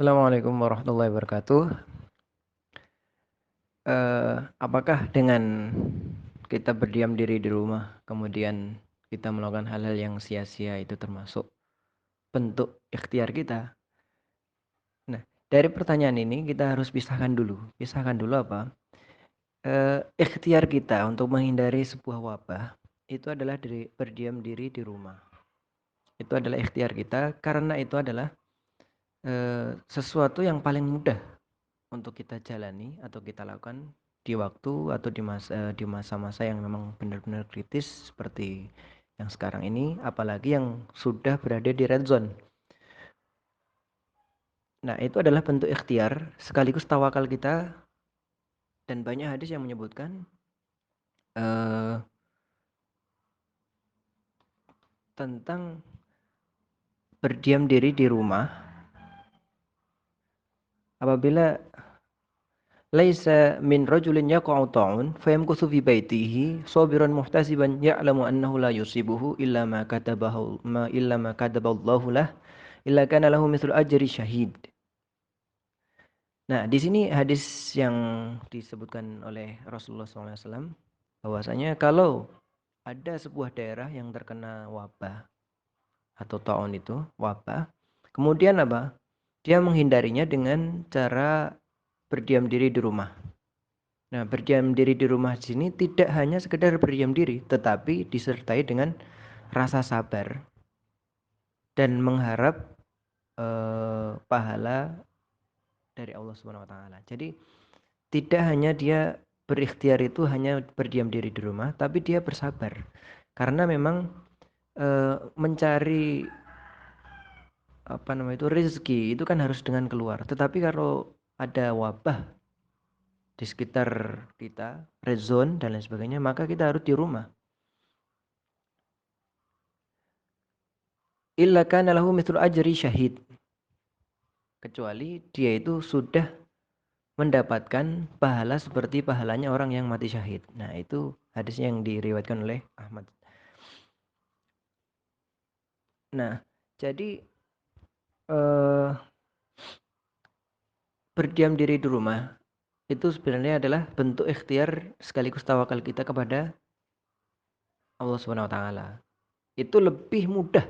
Assalamualaikum warahmatullahi wabarakatuh. Apakah dengan kita berdiam diri di rumah, kemudian kita melakukan hal-hal yang sia-sia itu termasuk bentuk ikhtiar kita? Nah, dari pertanyaan ini kita harus pisahkan dulu. Pisahkan dulu apa? Ikhtiar kita untuk menghindari sebuah wabah itu adalah berdiam diri di rumah. Itu adalah ikhtiar kita karena itu adalah sesuatu yang paling mudah untuk kita jalani atau kita lakukan di waktu atau di masa-masa yang memang benar-benar kritis seperti yang sekarang ini, apalagi yang sudah berada di red zone. Nah, itu adalah bentuk ikhtiar sekaligus tawakal kita, dan banyak hadis yang menyebutkan eh, tentang berdiam diri di rumah apabila laisa min rajulin yaqa'u ta'un fayamkuthu fi baitihi sabiran muhtasiban ya'lamu annahu la yusibuhu illa ma kataballahu lah illa kana lahu mithlu ajri syahid. Nah, di sini hadis yang disebutkan oleh Rasulullah SAW bahwasanya kalau ada sebuah daerah yang terkena wabah atau taun itu wabah, kemudian apa? Dia menghindarinya dengan cara berdiam diri di rumah. Nah, berdiam diri di rumah di sini tidak hanya sekedar berdiam diri, tetapi disertai dengan rasa sabar dan mengharap pahala dari Allah Subhanahu wa taala. Jadi tidak hanya dia berikhtiar itu hanya berdiam diri di rumah, tapi dia bersabar. Karena memang mencari apa namanya itu rezeki itu kan harus dengan keluar. Tetapi kalau ada wabah di sekitar kita, red zone dan lain sebagainya, maka kita harus di rumah. Illa kana lahu mithlu ajri syahid. Kecuali dia itu sudah mendapatkan pahala seperti pahalanya orang yang mati syahid. Nah, itu hadisnya yang diriwayatkan oleh Ahmad. Nah, jadi eh, berdiam diri di rumah itu sebenarnya adalah bentuk ikhtiar sekaligus tawakal kita kepada Allah Subhanahu wa taala. Itu lebih mudah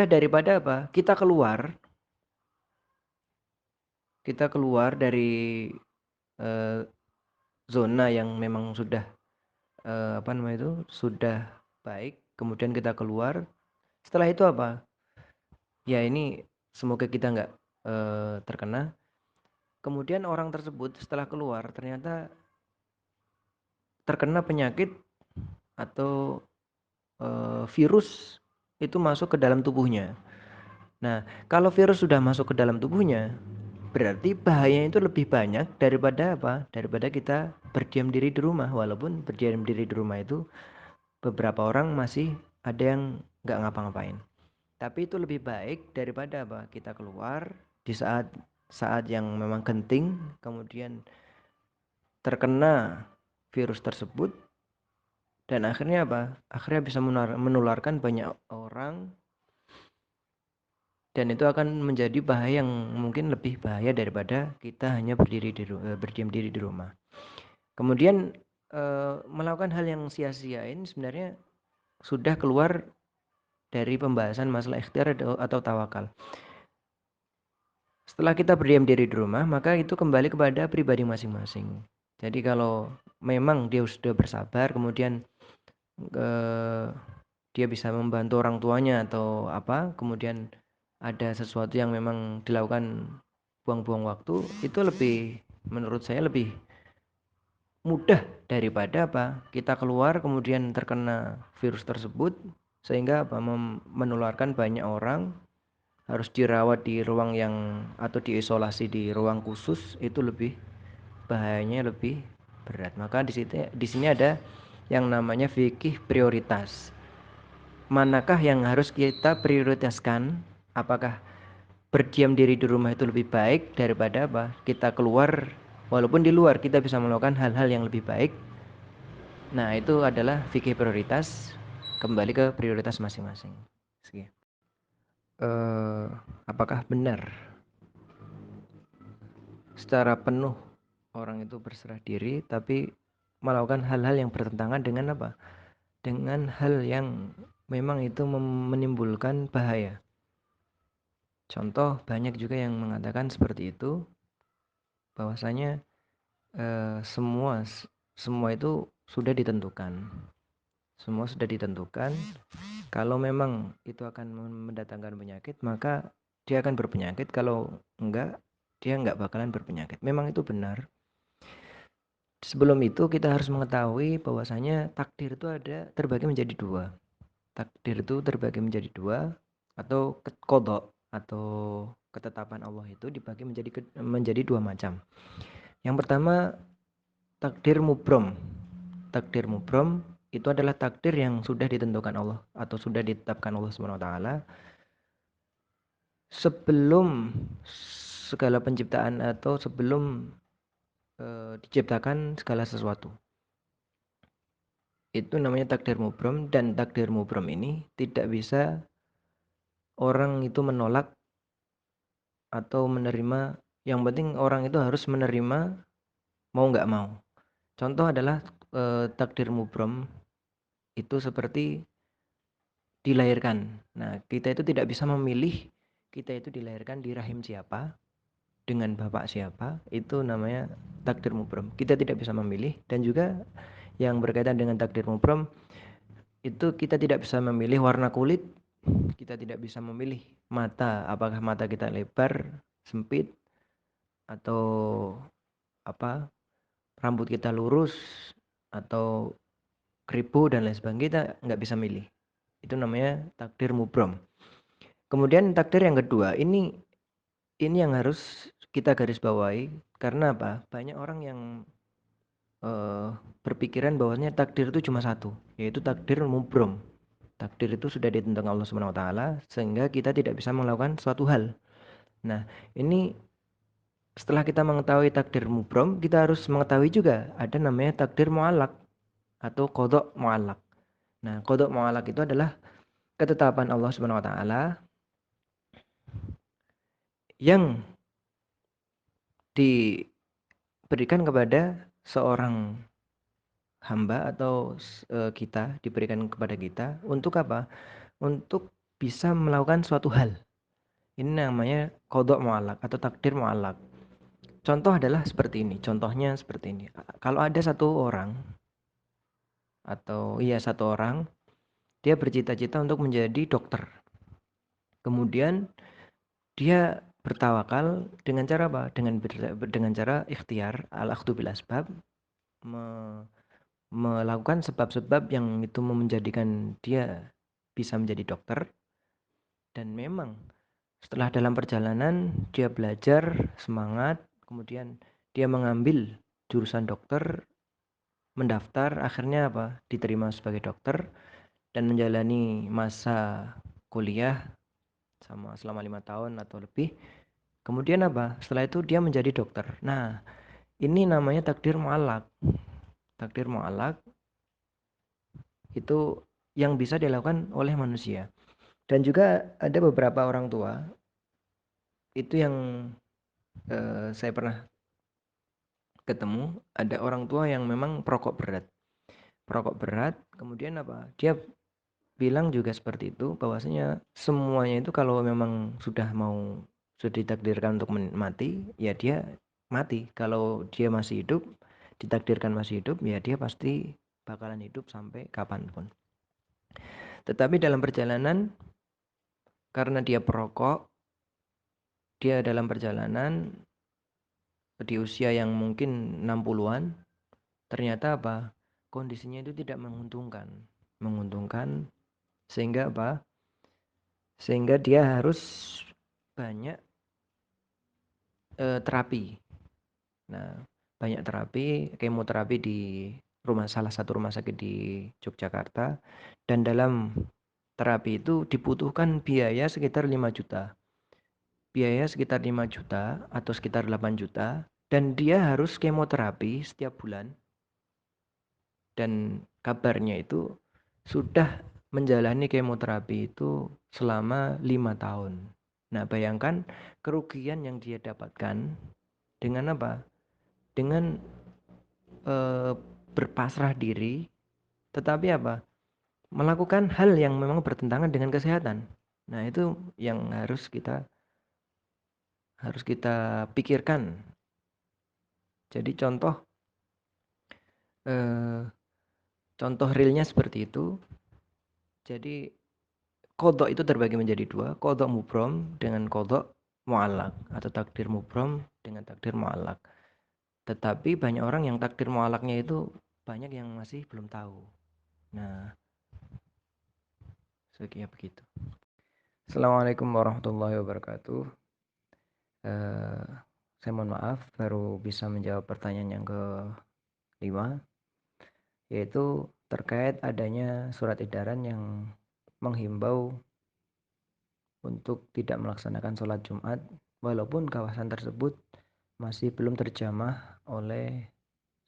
daripada apa? Kita keluar dari eh, zona yang memang sudah apa namanya itu sudah baik, kemudian kita keluar. Setelah itu apa? Ya ini semoga kita nggak terkena. Kemudian orang tersebut setelah keluar ternyata terkena penyakit atau virus itu masuk ke dalam tubuhnya. Nah, kalau virus sudah masuk ke dalam tubuhnya, berarti bahayanya itu lebih banyak daripada apa? Daripada kita berdiam diri di rumah. Walaupun berdiam diri di rumah itu beberapa orang masih ada yang nggak ngapa-ngapain. Tapi itu lebih baik daripada apa? Kita keluar di saat saat yang memang genting, kemudian terkena virus tersebut, dan akhirnya apa? Akhirnya bisa menularkan banyak orang, dan itu akan menjadi bahaya yang mungkin lebih bahaya daripada kita hanya berdiam diri di rumah. Kemudian melakukan hal yang sia-siain sebenarnya sudah keluar dari pembahasan masalah ikhtiar atau tawakal. Setelah kita berdiam diri di rumah, maka itu kembali kepada pribadi masing-masing. Jadi kalau memang dia sudah bersabar, kemudian eh, dia bisa membantu orang tuanya atau apa, kemudian ada sesuatu yang memang dilakukan buang-buang waktu, itu lebih, menurut saya lebih mudah daripada apa, kita keluar kemudian terkena virus tersebut sehingga apa, menularkan banyak orang, harus dirawat di ruang yang atau diisolasi di ruang khusus, itu lebih bahayanya lebih berat. Maka di sini ada yang namanya fikih prioritas. Manakah yang harus kita prioritaskan? Apakah berdiam diri di rumah itu lebih baik daripada apa? Kita keluar, walaupun di luar kita bisa melakukan hal-hal yang lebih baik. Nah, itu adalah fikih prioritas, kembali ke prioritas masing-masing. Sekian. Apakah benar secara penuh orang itu berserah diri, tapi melakukan hal-hal yang bertentangan dengan apa? Dengan hal yang memang itu menimbulkan bahaya. Contoh banyak juga yang mengatakan seperti itu, bahwasanya semua semua itu sudah ditentukan. Semua sudah ditentukan. Kalau memang itu akan mendatangkan penyakit, maka dia akan berpenyakit. Kalau enggak, dia enggak bakalan berpenyakit. Memang itu benar. Sebelum itu kita harus mengetahui bahwasanya takdir itu ada terbagi menjadi dua. Takdir itu terbagi menjadi dua, atau qada atau ketetapan Allah itu dibagi menjadi dua macam. Yang pertama, takdir mubrom. Takdir mubrom itu adalah takdir yang sudah ditentukan Allah atau sudah ditetapkan Allah Subhanahu wa taala sebelum segala penciptaan atau sebelum diciptakan segala sesuatu. Itu namanya takdir mubrom, dan takdir mubrom ini tidak bisa orang itu menolak atau menerima. Yang penting orang itu harus menerima, mau nggak mau. Contoh adalah takdir mubrom itu seperti dilahirkan. Nah, kita itu tidak bisa memilih kita itu dilahirkan di rahim siapa, dengan bapak siapa. Itu namanya takdir mubrom. Kita tidak bisa memilih. Dan juga yang berkaitan dengan takdir mubrom itu kita tidak bisa memilih warna kulit, kita tidak bisa memilih mata, apakah mata kita lebar, sempit, atau apa, rambut kita lurus atau keribu dan lain sebagainya. Kita nggak bisa milih. Itu namanya takdir mubrom. Kemudian takdir yang kedua, ini yang harus kita garis bawahi. Karena apa? Banyak orang yang eh, berpikiran bahwasanya takdir itu cuma satu, yaitu takdir mubrom. Takdir itu sudah ditentukan Allah Subhanahu wa taala sehingga kita tidak bisa melakukan suatu hal. Nah, ini setelah kita mengetahui takdir mubrom, kita harus mengetahui juga ada namanya takdir muallak atau qada muallak. Nah, qada muallak itu adalah ketetapan Allah Subhanahu wa taala yang diberikan kepada seorang hamba atau kita, diberikan kepada kita untuk apa? Untuk bisa melakukan suatu hal. Ini namanya qada muallak atau takdir muallak. Contoh adalah seperti ini. Contohnya seperti ini. Kalau ada satu orang atau iya satu orang, dia bercita-cita untuk menjadi dokter. Kemudian dia bertawakal dengan cara apa? Dengan cara ikhtiar, al-akhdhu bil asbab, melakukan sebab-sebab yang itu menjadikan dia bisa menjadi dokter. Dan memang setelah dalam perjalanan dia belajar semangat, kemudian dia mengambil jurusan dokter, mendaftar, akhirnya apa? Diterima sebagai dokter dan menjalani masa kuliah selama 5 tahun atau lebih. Kemudian apa? Setelah itu dia menjadi dokter. Nah, ini namanya takdir muallak. Takdir muallak itu yang bisa dilakukan oleh manusia. Dan juga ada beberapa orang tua itu yang saya pernah ketemu, ada orang tua yang memang perokok berat. Perokok berat, kemudian apa? Dia bilang juga seperti itu, bahwasanya semuanya itu kalau memang sudah ditakdirkan untuk mati, ya dia mati. Kalau dia masih hidup, ditakdirkan masih hidup, ya dia pasti bakalan hidup sampai kapanpun. Tetapi dalam perjalanan, karena dia perokok, dia dalam perjalanan di usia yang mungkin 60-an, ternyata apa? Kondisinya itu tidak menguntungkan. Menguntungkan sehingga apa? Sehingga dia harus banyak terapi. Nah, banyak terapi, kemoterapi di salah satu rumah sakit di Yogyakarta, dan dalam terapi itu dibutuhkan biaya sekitar 5 juta. Biaya sekitar 5 juta atau sekitar 8 juta, dan dia harus kemoterapi setiap bulan. Dan kabarnya itu sudah menjalani kemoterapi itu selama 5 tahun. Nah, bayangkan kerugian yang dia dapatkan Dengan apa? Dengan berpasrah diri, tetapi apa? Melakukan hal yang memang bertentangan dengan kesehatan. Nah, itu yang harus kita pikirkan. Jadi eh, contoh realnya seperti itu. Jadi qadha itu terbagi menjadi dua, qadha mubram dengan qadha muallaq atau takdir mubram dengan takdir muallaq. Tetapi banyak orang yang takdir muallaqnya itu banyak yang masih belum tahu. Nah, sekian begitu. Assalamualaikum warahmatullahi wabarakatuh. Eh, saya mohon maaf baru bisa menjawab pertanyaan yang kelima, yaitu terkait adanya surat edaran yang menghimbau untuk tidak melaksanakan sholat Jumat walaupun kawasan tersebut masih belum terjamah oleh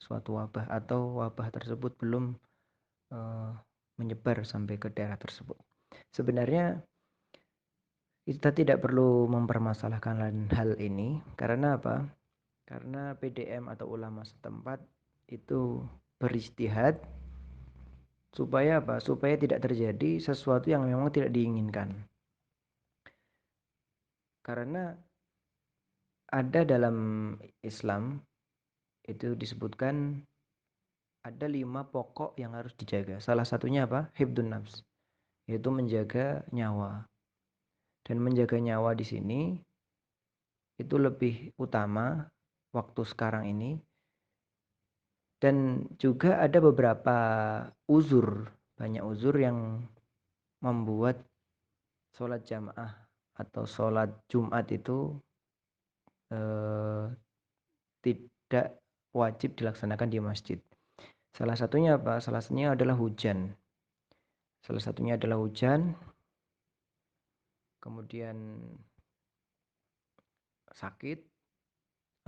suatu wabah atau wabah tersebut belum eh, menyebar sampai ke daerah tersebut. Sebenarnya kita tidak perlu mempermasalahkan hal ini karena apa? Karena PDM atau ulama setempat itu beristihad supaya apa? Supaya tidak terjadi sesuatu yang memang tidak diinginkan. Karena ada dalam Islam itu disebutkan ada 5 pokok yang harus dijaga. Salah satunya apa? Hibdun nafs, yaitu menjaga nyawa. Dan menjaga nyawa di sini itu lebih utama waktu sekarang ini. Dan juga ada beberapa banyak uzur yang membuat sholat jamaah atau sholat Jumat itu eh, tidak wajib dilaksanakan di masjid. Salah satunya apa? Salah satunya adalah hujan. Salah satunya adalah hujan, kemudian sakit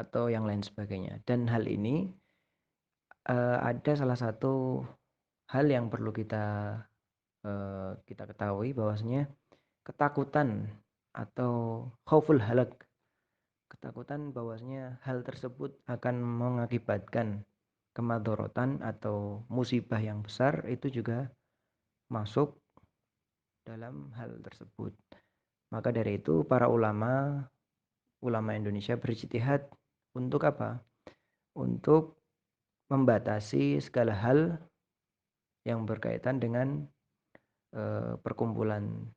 atau yang lain sebagainya. Dan hal ini ada salah satu hal yang perlu kita ketahui bahwasanya ketakutan atau khauful halak, ketakutan bahwasanya hal tersebut akan mengakibatkan kemadorotan atau musibah yang besar itu juga masuk dalam hal tersebut. Maka dari itu para ulama Indonesia berijtihad untuk apa? Untuk membatasi segala hal yang berkaitan dengan perkumpulan,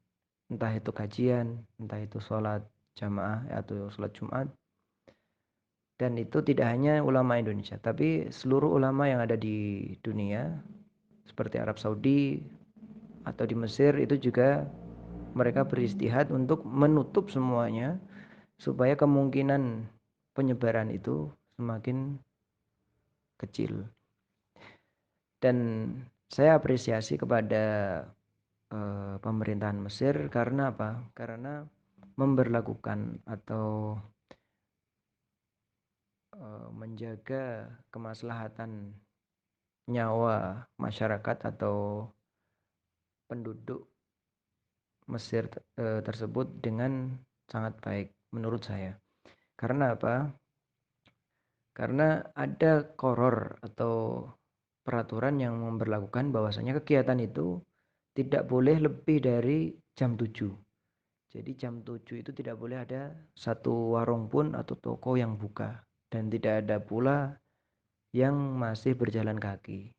entah itu kajian, entah itu sholat jamaah atau sholat Jumat. Dan itu tidak hanya ulama Indonesia, tapi seluruh ulama yang ada di dunia, seperti Arab Saudi atau di Mesir, itu juga mereka beristihad untuk menutup semuanya supaya kemungkinan penyebaran itu semakin kecil. Dan saya apresiasi kepada pemerintahan Mesir karena apa? Karena memberlakukan atau menjaga kemaslahatan nyawa masyarakat atau penduduk Mesir tersebut dengan sangat baik menurut saya. Karena apa? Karena ada koror atau peraturan yang memberlakukan bahwasanya kegiatan itu tidak boleh lebih dari jam 7. Jadi jam 7 itu tidak boleh ada satu warung pun atau toko yang buka. Dan tidak ada pula yang masih berjalan kaki.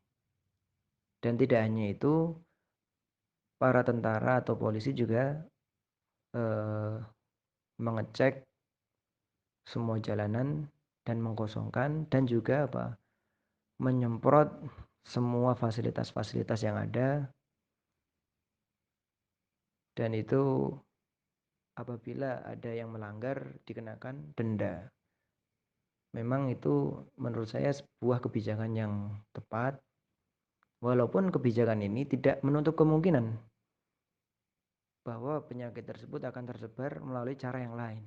Dan tidak hanya itu, para tentara atau polisi juga eh, mengecek semua jalanan dan mengkosongkan dan juga apa? Menyemprot semua fasilitas-fasilitas yang ada, dan itu apabila ada yang melanggar dikenakan denda. Memang itu menurut saya sebuah kebijakan yang tepat, walaupun kebijakan ini tidak menutup kemungkinan bahwa penyakit tersebut akan tersebar melalui cara yang lain.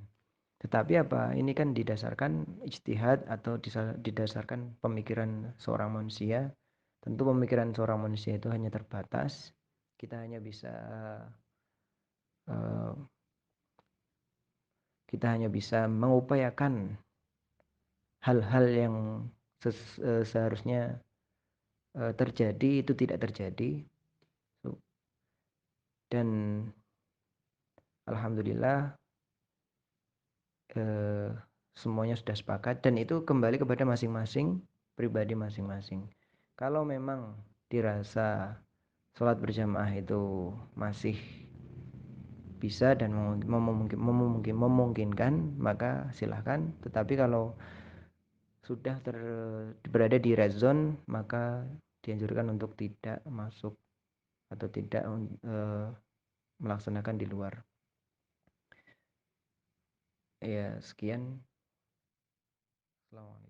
Tetapi apa? Ini kan didasarkan ijtihad atau didasarkan pemikiran seorang manusia. Tentu pemikiran seorang manusia itu hanya terbatas. Kita hanya bisa eh, kita hanya bisa mengupayakan hal-hal yang seharusnya terjadi itu tidak terjadi. Dan alhamdulillah semuanya sudah sepakat, dan itu kembali kepada masing-masing pribadi masing-masing. Kalau memang dirasa sholat berjamaah itu masih bisa dan memungkinkan, maka silahkan. Tetapi kalau sudah berada di red zone, maka dianjurkan untuk tidak masuk atau tidak melaksanakan di luar. Ya, sekian. Assalamualaikum.